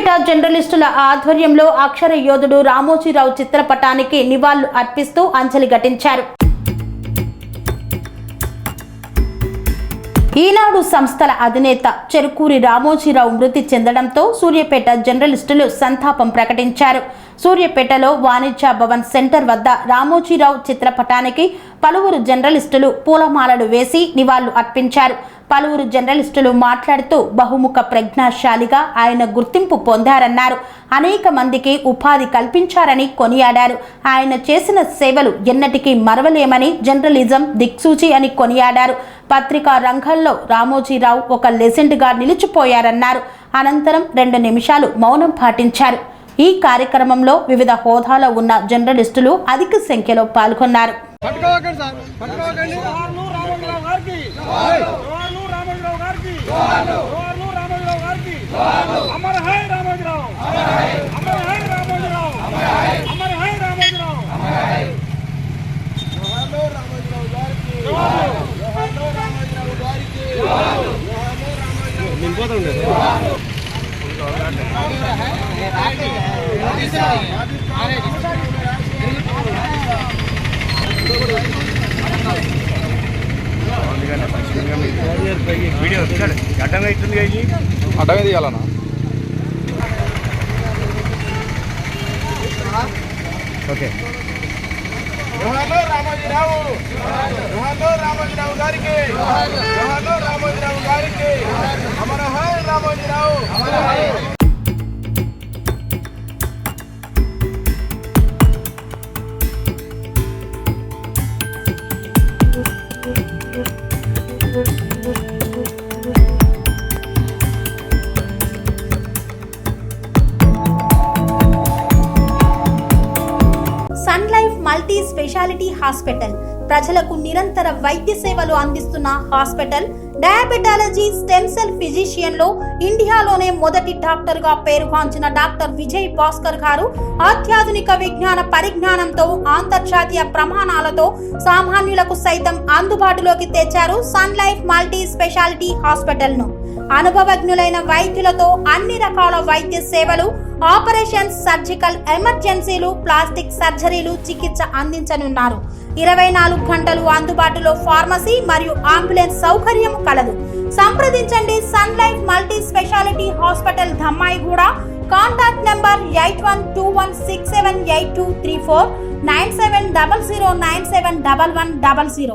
సూర్యాపేట జర్నలిస్టుల ఆధ్వర్యంలో అక్షర యోధుడు రామోజీరావు చిత్రపటానికి నివాళులు అర్పిస్తూ అంజలి ఘటించారు. ఈనాడు సంస్థల అధినేత చెరుకూరి రామోజీరావు మృతి చెందడంతో సూర్యాపేట జర్నలిస్టులు సంతాపం ప్రకటించారు. సూర్యాపేటలో వాణిజ్య భవన్ సెంటర్ వద్ద రామోజీరావు చిత్రపటానికి పలువురు జర్నలిస్టులు పూలమాలలు వేసి నివాళులు అర్పించారు. పలువురు జర్నలిస్టులు మాట్లాడుతూ బహుముఖ ప్రజ్ఞాశాలిగా ఆయన గుర్తింపు పొందారన్నారు. అనేక మందికి ఉపాధి కల్పించారని కొనియాడారు. ఆయన చేసిన సేవలు ఎన్నటికీ మరవలేమని, జర్నలిజం దిక్సూచి అని కొనియాడారు. పత్రికా రంగంలో రామోజీరావు ఒక లెజెండ్గా నిలిచిపోయారన్నారు. అనంతరం 2 నిమిషాలు మౌనం పాటించారు. ఈ కార్యక్రమంలో వివిధ హోదాలో ఉన్న జర్నలిస్టులు అధిక సంఖ్యలో పాల్గొన్నారు. అడ్డమే తీయాలన్నా. ఓకే. రామోజీరావు గారికి రామోజీరావు గారికి అమర హై Ramoji Rao. Sun life multi speciality hospital ప్రజలకు నిరంతర వైద్య సేవలు అందిస్తున్న hospital. Diabetology, stem cell physician లో ఇండియాలోనే మొదటి డాక్టర్ గా పేరుగాంచిన డాక్టర్ విజయ్ భాస్కర్ గారు అత్యాధునిక విజ్ఞాన పరిజ్ఞానంతో అంతర్జాతీయ ప్రమాణాలతో సామాన్యులకు సైతం అందుబాటులోకి తెచ్చారు Sun life multi speciality hospital ను. అనుభవజ్ఞులైన వైద్యులతో అన్ని రకాల వైద్య సేవలు, ఆపరేషన్స్, సర్జికల్ ఎమర్జెన్సీలు, ప్లాస్టిక్ సర్జరీలు, చికిత్స అందించనున్నారు. 24 గంటలు అందుబాటులో ఫార్మసీ మరియు అంబులెన్స్ సౌకర్యం కలదు. సంప్రదించండి sun life multi speciality hospital, Dhammaiguda. Contact number 8121678234, 9700971100.